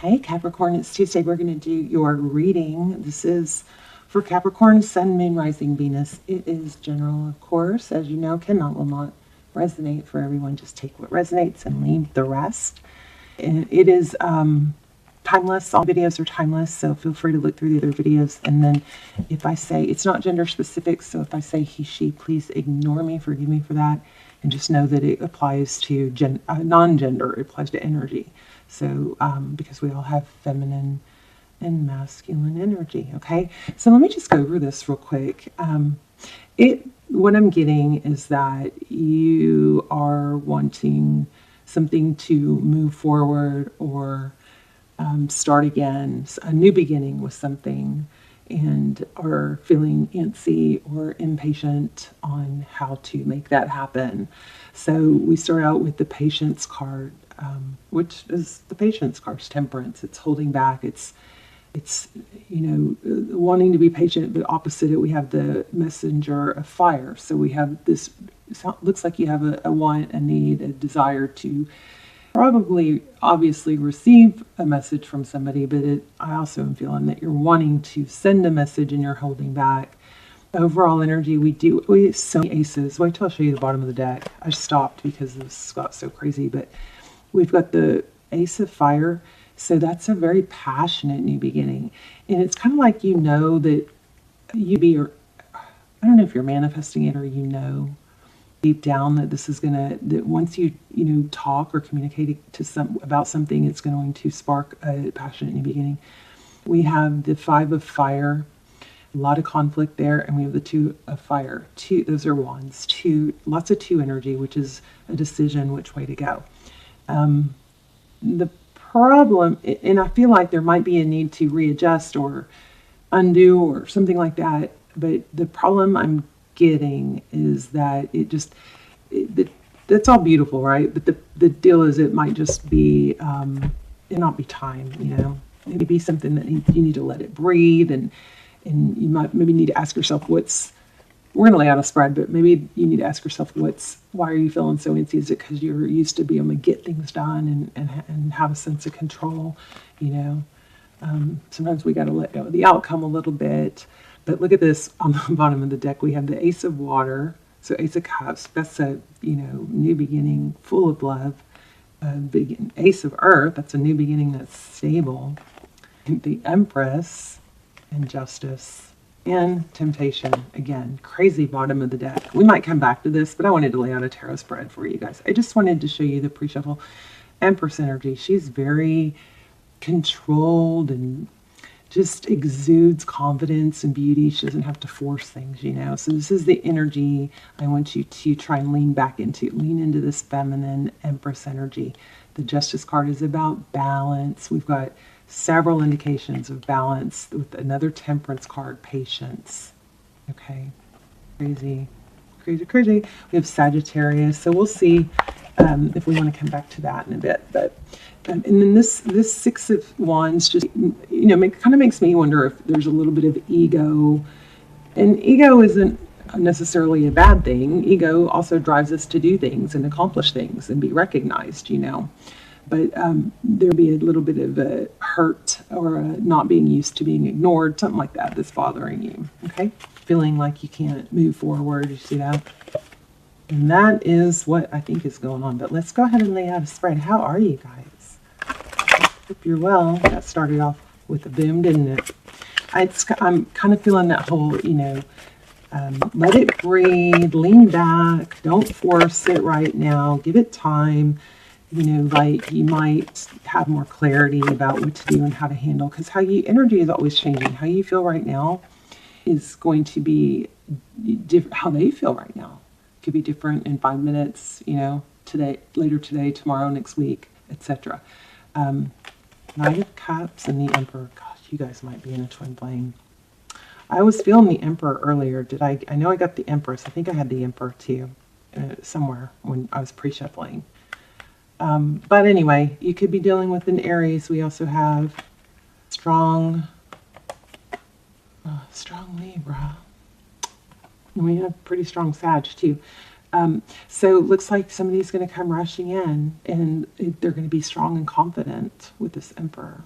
Hey Capricorn, it's Tuesday. We're going to do your reading. This is for Capricorn, Sun, Moon, Rising, Venus. It is general, of course. As you know, will not resonate for everyone. Just take what resonates and leave the rest. And it is timeless. All videos are timeless, so feel free to look through the other videos. And then if I say, it's not gender specific, so if I say he, she, please ignore me, forgive me for that. And just know that it applies to non-gender, it applies to energy. So, because we all have feminine and masculine energy, okay? So let me just go over this real quick. What I'm getting is that you are wanting something to move forward or start again, a new beginning with something, and are feeling antsy or impatient on how to make that happen. So we start out with the Patience card. Which is the Patience card, it's temperance. It's holding back. It's wanting to be patient, but opposite it, we have the Messenger of Fire. So we have this, looks like you have a want, a need, a desire to probably, obviously, receive a message from somebody, but I also am feeling that you're wanting to send a message and you're holding back. Overall energy, we have so many aces. Wait till I show you the bottom of the deck. I stopped because this got so crazy, but we've got the Ace of Fire, so that's a very passionate new beginning. And it's kind of like that I don't know if you're manifesting it or deep down that this is that once you talk or communicate about something, it's going to spark a passionate new beginning. We have the Five of Fire, a lot of conflict there, and we have the Two of Fire. Those are wands. Lots of two energy, which is a decision which way to go. The problem, and I feel like there might be a need to readjust or undo or something like that, but the problem I'm getting is that that's all beautiful, right? But the deal is it might just be, it not be time, maybe be something that you need to let it breathe, and you might maybe need to ask yourself we're going to lay out a spread, but maybe you need to ask yourself why are you feeling so antsy? Is it because you're used to being able to get things done and have a sense of control? Sometimes we got to let go of the outcome a little bit. But look at this on the bottom of the deck. We have the Ace of Water, so Ace of Cups. That's a new beginning, full of love. Ace of Earth. That's a new beginning that's stable. And the Empress and Justice. And Temptation. Again, crazy bottom of the deck. We might come back to this, but I wanted to lay out a tarot spread for you guys. I just wanted to show you the pre-shuffle Empress energy. She's very controlled and just exudes confidence and beauty. She doesn't have to force things, So this is the energy I want you to try and lean back into. Lean into this feminine Empress energy. The Justice card is about balance. We've got several indications of balance with another Temperance card, Patience. Okay, crazy. We have Sagittarius, so we'll see if we want to come back to that in a bit. But and then this Six of Wands just kind of makes me wonder if there's a little bit of ego, and ego isn't necessarily a bad thing. Ego also drives us to do things and accomplish things and be recognized, But there'll be a little bit of a hurt or a not being used to being ignored, something like that that's bothering you, okay? Feeling like you can't move forward, you see that? And that is what I think is going on. But let's go ahead and lay out a spread. How are you guys? Hope you're well. That started off with a boom, didn't it? I'm kind of feeling that whole, let it breathe, lean back, don't force it right now, give it time. Like you might have more clarity about what to do and how to handle, because energy is always changing. How you feel right now is going to be different. How they feel right now could be different in 5 minutes, today, later today, tomorrow, next week, etc. Knight of Cups and the Emperor. Gosh, you guys might be in a twin flame. I was feeling the Emperor earlier. I know I got the Empress. I think I had the Emperor too, somewhere when I was pre-shuffling. But anyway, you could be dealing with an Aries. We also have strong Libra. And we have pretty strong Sag too. So it looks like somebody's going to come rushing in, and they're going to be strong and confident with this Emperor.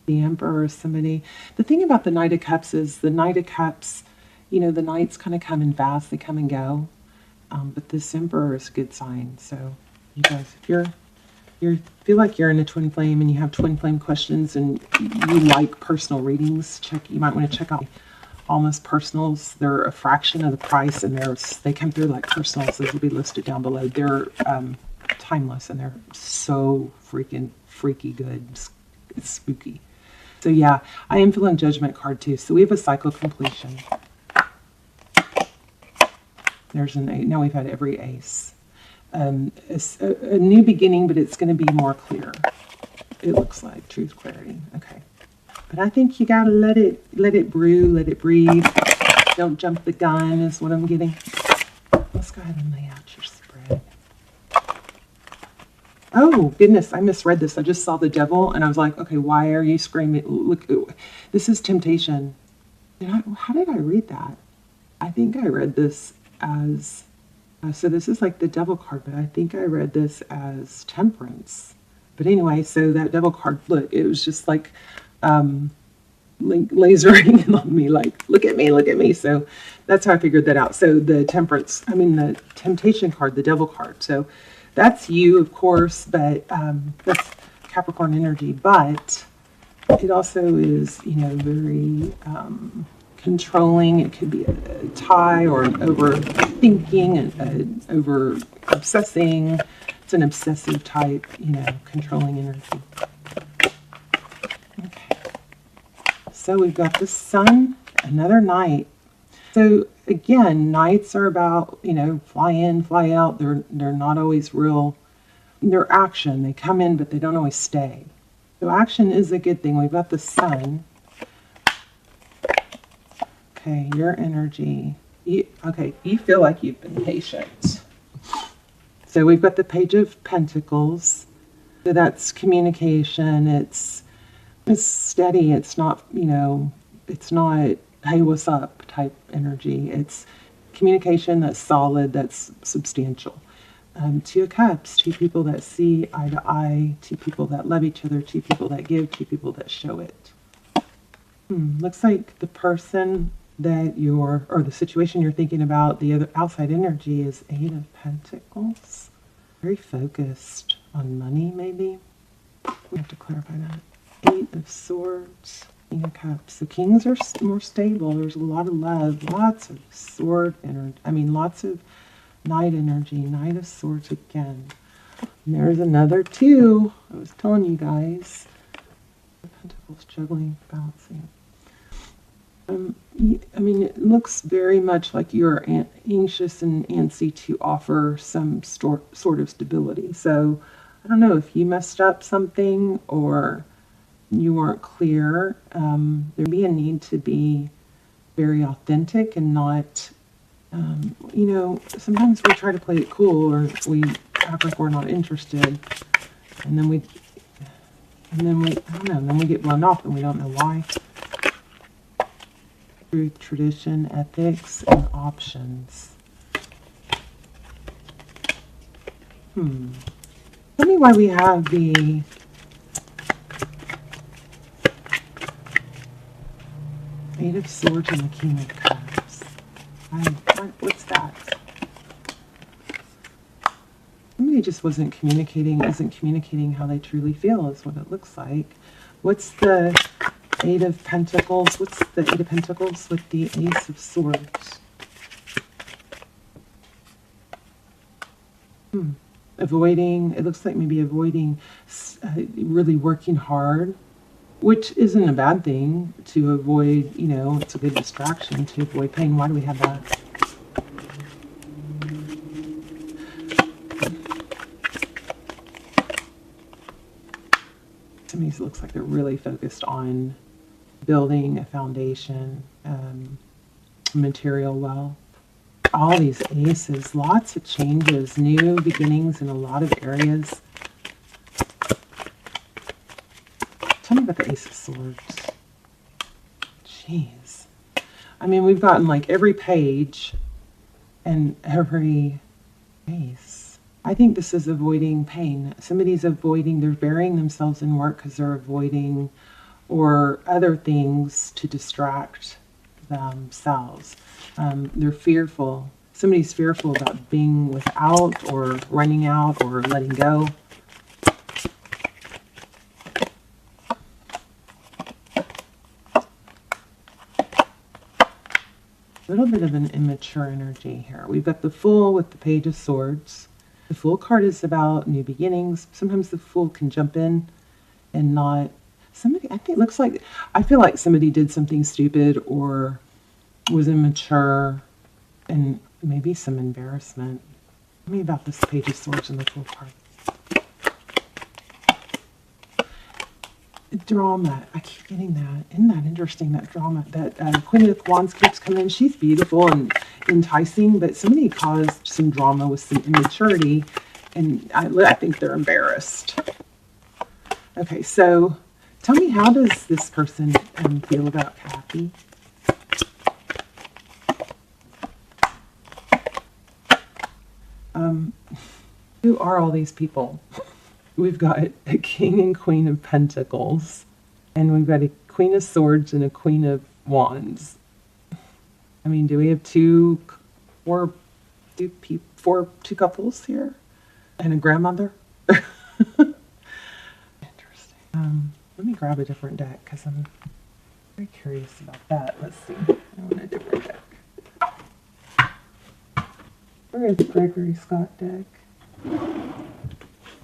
The Emperor is somebody. The thing about the Knight of Cups is the Knight of Cups, the knights kind of come in fast, they come and go. But this Emperor is a good sign. So you guys, if you feel like you're in a twin flame and you have twin flame questions and you like personal readings, you might want to check out Almost Personals. They're a fraction of the price, and they come through like personals. Those will be listed down below. They're timeless, and they're so freaking freaky good. It's spooky. So yeah, I am feeling Judgment card too. So we have a cycle completion. There's an 8. Now we've had every ace. A new beginning, but it's going to be more clear. It looks like truth, clarity. Okay. But I think you gotta let it brew, let it breathe. Don't jump the gun is what I'm getting. Let's go ahead and lay out your spread. Oh goodness, I misread this. I just saw the devil and I was like, okay, why are you screaming? Look, this is temptation. How did I read that? I think I read this as, so this is like the devil card, but I think I read this as temperance. But anyway, so that devil card, look, it was just like, lasering on me, like, look at me. So that's how I figured that out. So the the temptation card, the devil card. So that's you, of course, but that's Capricorn energy. But it also is, very controlling. It could be a tie or an overthinking, and over obsessing. It's an obsessive type, controlling energy. So we've got the Sun, another Knight. So again, Knights are about, fly in, fly out. They're not always real. They're action. They come in, but they don't always stay. So action is a good thing. We've got the Sun. Okay, your energy. You feel like you've been patient. So we've got the Page of Pentacles. So that's communication. It's steady. It's not, it's not, hey, what's up type energy. It's communication that's solid, that's substantial. 2 of Cups, 2 people that see eye to eye, 2 people that love each other, 2 people that give, 2 people that show it. Looks like the person that or the situation you're thinking about, the other outside energy is 8 of Pentacles. Very focused on money, maybe. We have to clarify that. 8 of Swords, King of Cups. The Kings are more stable. There's a lot of love, lots of sword energy. Lots of Knight energy. Knight of Swords again. And there's another 2. I was telling you guys. Pentacles, juggling, balancing. It looks very much like you're anxious and antsy to offer some sort of stability. So I don't know if you messed up something or you weren't clear. There'd be a need to be very authentic and not, sometimes we try to play it cool, or we act like we're not interested, and then we get blown off and we don't know why. Truth, tradition, ethics, and options. Tell me why we have the Eight of Swords and the King of Cups. What's that? Somebody just isn't communicating how they truly feel is what it looks like. What's the Eight of Pentacles? What's the Eight of Pentacles with the Ace of Swords? Avoiding, it looks like maybe avoiding really working hard, which isn't a bad thing to avoid, it's a good distraction to avoid pain. Why do we have that? To me, it looks like they're really focused on building a foundation, material wealth. All these aces, lots of changes, new beginnings in a lot of areas. Tell me about the Ace of Swords. Jeez. We've gotten like every page and every Nice. I think this is avoiding pain. Somebody's avoiding, they're burying themselves in work because they're avoiding or other things to distract themselves. They're fearful. Somebody's fearful about being without or running out or letting go. A little bit of an immature energy here. We've got the Fool with the Page of Swords. The Fool card is about new beginnings. Sometimes the Fool can jump in and not. Somebody, I think, looks like, I feel like somebody did something stupid or was immature and maybe some embarrassment. Tell me about this Page of Swords and the Fool card. Drama. I keep getting that. Isn't that interesting, that drama? That Queen of Wands keeps coming in. She's beautiful and enticing, but somebody caused some drama with some immaturity, and I think they're embarrassed. Okay, so tell me, how does this person feel about Kathy? Who are all these people? We've got a King and Queen of Pentacles, and we've got a Queen of Swords and a Queen of Wands. I mean, do we have two couples here? And a grandmother? Interesting. Let me grab a different deck because I'm very curious about that. Let's see. I want a different deck. Where is the Gregory Scott deck?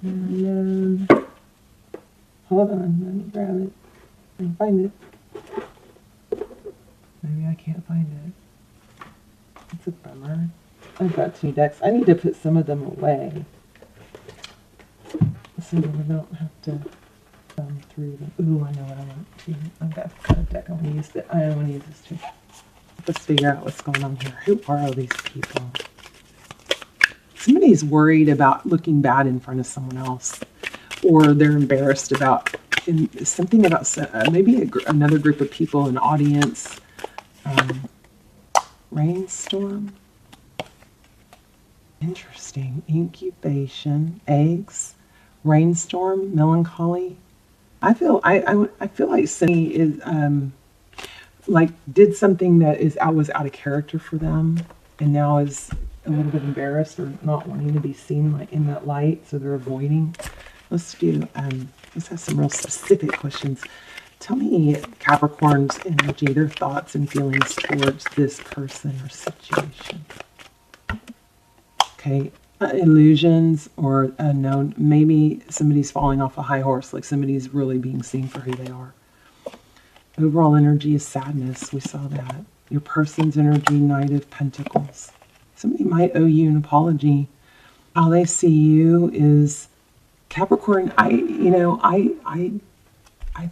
And hold on, let me grab it and find it. Maybe I can't find it. It's a bummer. I've got 2 decks. I need to put some of them away so that we don't have to thumb through them. Ooh, I know what I want to. I've got a deck I want to use. I want to use this too. Let's figure out what's going on here. Who are all these people? Somebody's worried about looking bad in front of someone else, or they're embarrassed about something about maybe another group of people, an audience. Rainstorm. Interesting. Incubation, eggs, rainstorm, melancholy. I feel like Cindy is like did something that was out of character for them, and now is a little bit embarrassed or not wanting to be seen like in that light, so they're avoiding. Let's have some real specific questions. Tell me Capricorn's energy, their thoughts and feelings towards this person or situation. Okay, illusions or unknown. Maybe somebody's falling off a high horse, like somebody's really being seen for who they are. Overall energy is sadness. We saw that. Your person's energy, Knight of Pentacles. Somebody might owe you an apology. How they see you is Capricorn. I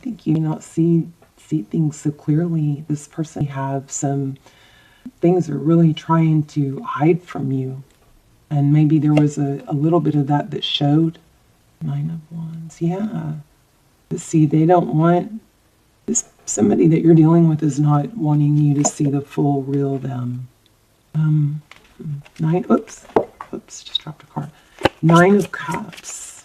think you may not see things so clearly. This person have some things they're really trying to hide from you, and maybe there was a little bit of that showed. 9 of Wands. Yeah. But see, they don't want this. Somebody that you're dealing with is not wanting you to see the full real them. 9, oops, just dropped a card. 9 of Cups.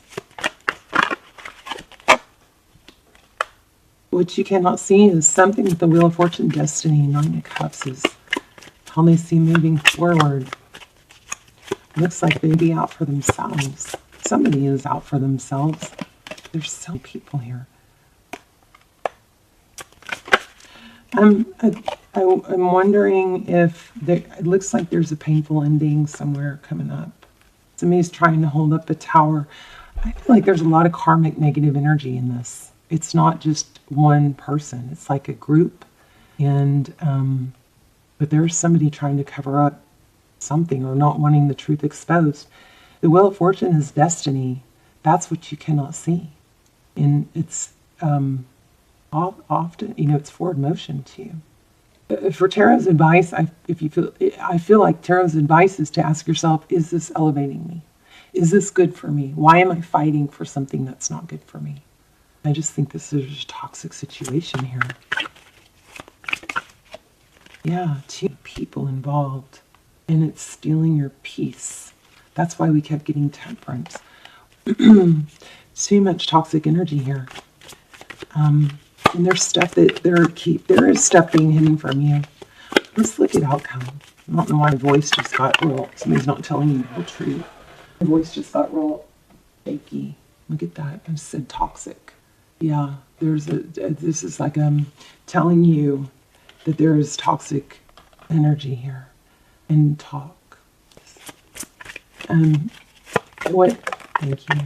What you cannot see is something with the Wheel of Fortune, Destiny. 9 of Cups is how they see moving forward. Looks like they'd be out for themselves. Somebody is out for themselves. There's so many people here. I'm wondering if it looks like there's a painful ending somewhere coming up. Somebody's trying to hold up a tower. I feel like there's a lot of karmic negative energy in this. It's not just one person. It's like a group. And but there's somebody trying to cover up something or not wanting the truth exposed. The Wheel of Fortune is destiny. That's what you cannot see. And it's often, it's forward motion to you. For tarot's advice, I feel like tarot's advice is to ask yourself, is this elevating me? Is this good for me? Why am I fighting for something that's not good for me? I just think this is a toxic situation here. Yeah, 2 people involved, and it's stealing your peace. That's why we kept getting temperance. Too much toxic energy here. And there's stuff that there is stuff being hidden from you. Let's look at outcome. I don't know why my voice just got real. Somebody's not telling me the whole truth. My voice just got real shaky. Look at that. I said toxic. Yeah, this is like telling you that there is toxic energy here. And talk. Thank you.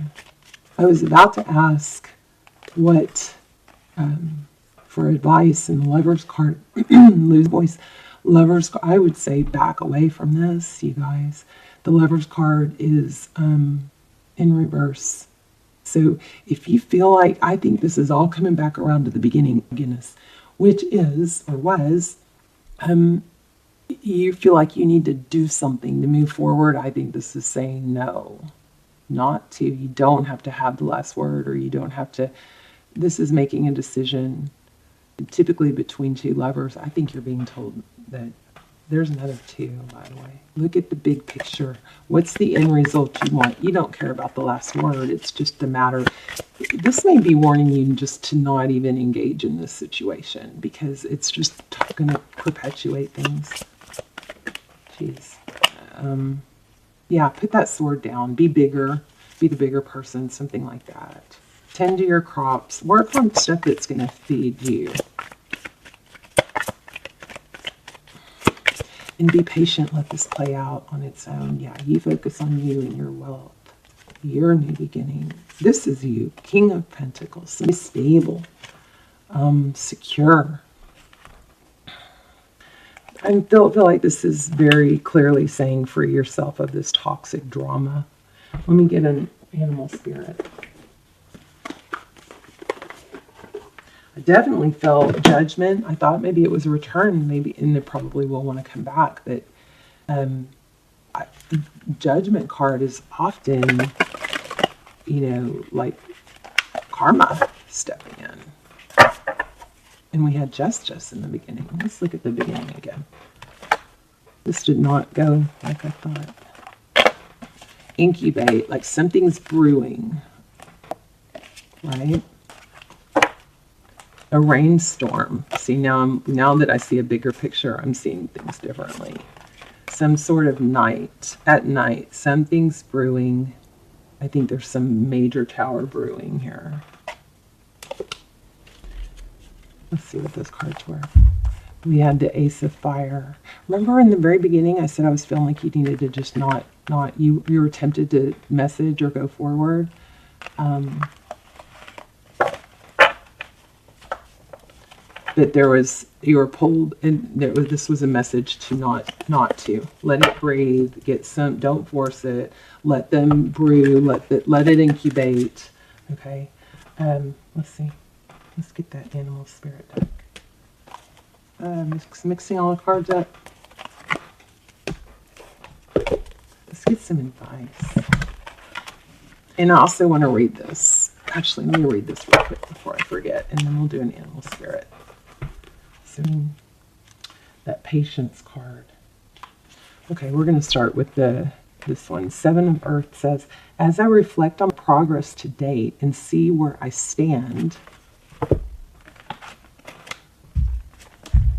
I was about to ask what for advice, and the Lover's card, lose voice. I would say back away from this, you guys. The Lover's card is in reverse. So if you feel like, I think this is all coming back around to the beginning, goodness, which is, or was, you feel like you need to do something to move forward. I think this is saying no, not to. You don't have to have the last word, or you don't have to. This is making a decision, typically between two lovers. I think you're being told that there's another two, by the way. Look at the big picture. What's the end result you want? You don't care about the last word. It's just a matter. This may be warning you just to not even engage in this situation, because it's just going to perpetuate things. Jeez. Yeah, put that sword down. Be bigger. Be the bigger person, something like that. Tend to your crops. Work on stuff that's going to feed you. And be patient. Let this play out on its own. Yeah, you focus on you and your wealth. Your new beginning. This is you. King of Pentacles. Be stable. Secure. I feel like this is very clearly saying free yourself of this toxic drama. Let me get an animal spirit. I definitely felt judgment. I thought maybe it was a return, maybe, and they probably will want to come back. But the judgment card is often, like karma stepping in. And we had justice in the beginning. Let's look at the beginning again. This did not go like I thought. Incubate, like something's brewing, right? A rainstorm. See, now that I see a bigger picture, I'm seeing things differently. Some sort of night. At night, something's brewing. I think there's some major tower brewing here. Let's see what those cards were. We had the Ace of Fire. Remember in the very beginning, I said I was feeling like you needed to just not you were tempted to message or go forward. But you were pulled, and this was a message to not to. Let it breathe, don't force it, let them brew, let it incubate. Okay, let's see. Let's get that animal spirit deck. Mixing all the cards up. Let's get some advice. And I also want to read this. Actually, let me read this real quick before I forget, and then we'll do an animal spirit. So, that patience card. Okay, we're going to start with this one. Seven of Earth says, as I reflect on progress to date and see where I stand.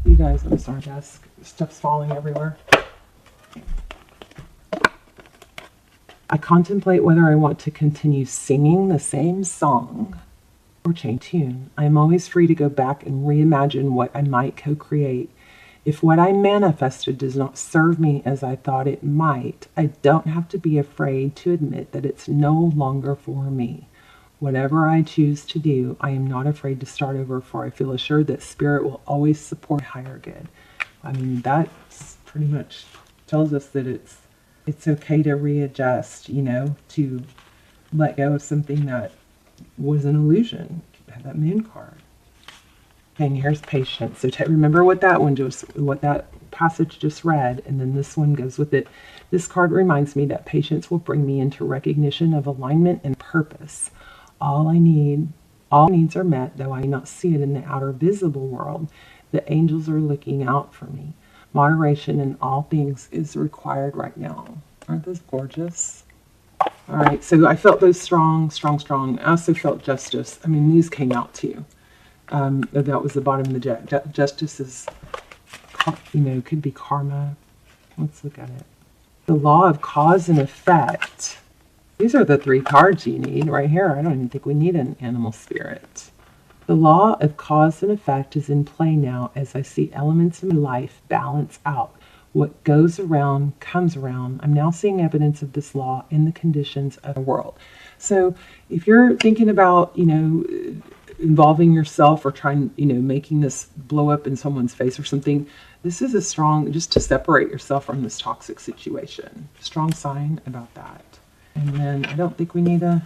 You guys, I'm sorry, guys. Stuff's falling everywhere. I contemplate whether I want to continue singing the same song or change tune. I am always free to go back and reimagine what I might co-create. If what I manifested does not serve me as I thought it might, I don't have to be afraid to admit that it's no longer for me. Whatever I choose to do, I am not afraid to start over, for I feel assured that Spirit will always support higher good. I mean, that's pretty much tells us that it's okay to readjust, to let go of something that was an illusion. That Moon card. Okay, and here's patience. So remember what that passage just read, and then this one goes with it. This card reminds me that patience will bring me into recognition of alignment and purpose. All needs are met, though I not see it in the outer visible world. The angels are looking out for me. Moderation in all things is required right now. Aren't those gorgeous? All right, so I felt those strong, strong, strong. I also felt justice. I mean, these came out too. That was the bottom of the deck. Justice is, you know, could be karma. Let's look at it. The law of cause and effect. These are the 3 cards you need right here. I don't even think we need an animal spirit. The law of cause and effect is in play now as I see elements in my life balance out. What goes around comes around. I'm now seeing evidence of this law in the conditions of the world. So if you're thinking about, you know, involving yourself or trying, you know, making this blow up in someone's face or something, this is a strong, just to separate yourself from this toxic situation. Strong sign about that. And then I don't think we need a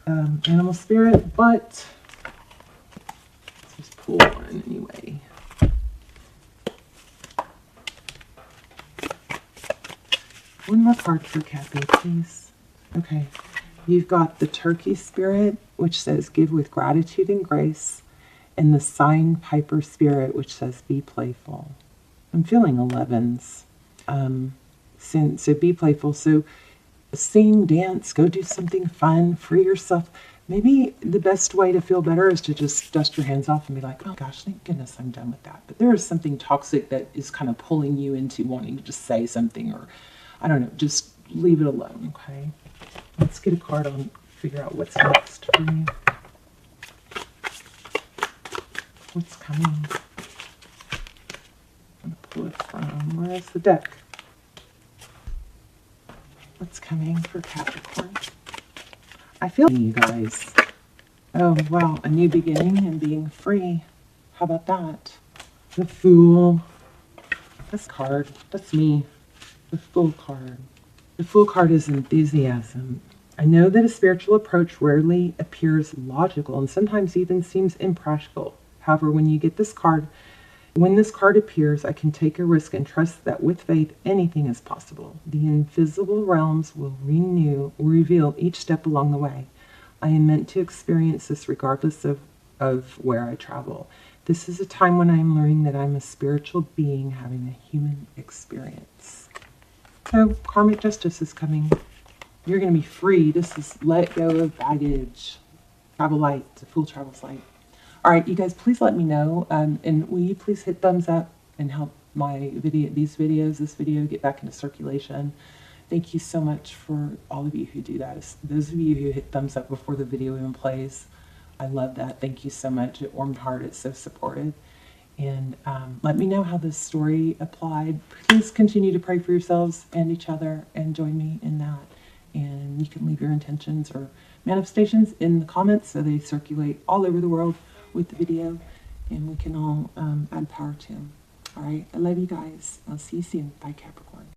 animal spirit, but let's just pull one anyway. One more card for Kathy, please. Okay. You've got the turkey spirit, which says give with gratitude and grace, and the sign piper spirit, which says be playful. I'm feeling 11s. So be playful. So sing, dance, go do something fun, free yourself. Maybe the best way to feel better is to just dust your hands off and be like, oh gosh, thank goodness I'm done with that. But there is something toxic that is kind of pulling you into wanting to just say something, or I don't know, just leave it alone, okay? Let's get a card on, figure out what's next for you. What's coming? I'm going to pull it from, where's the deck? What's coming for Capricorn? I feel you guys. Oh, wow, a new beginning and being free. How about that? The Fool. This card, that's me. The Fool card. The Fool card is enthusiasm. I know that a spiritual approach rarely appears logical and sometimes even seems impractical. However, when you get this card, when this card appears, I can take a risk and trust that with faith, anything is possible. The invisible realms will reveal each step along the way. I am meant to experience this regardless of where I travel. This is a time when I am learning that I'm a spiritual being having a human experience. So, karmic justice is coming. You're going to be free. This is let go of baggage. Travel light. The Fool travels light. All right, you guys, please let me know. And will you please hit thumbs up and help my video, this video get back into circulation. Thank you so much for all of you who do that. Those of you who hit thumbs up before the video even plays, I love that. Thank you so much. It warmed my heart. It's so supportive. And let me know how this story applied. Please continue to pray for yourselves and each other and join me in that. And you can leave your intentions or manifestations in the comments so they circulate all over the world with the video, and we can all add power to them. All right, I love you guys. I'll see you soon. Bye, Capricorn.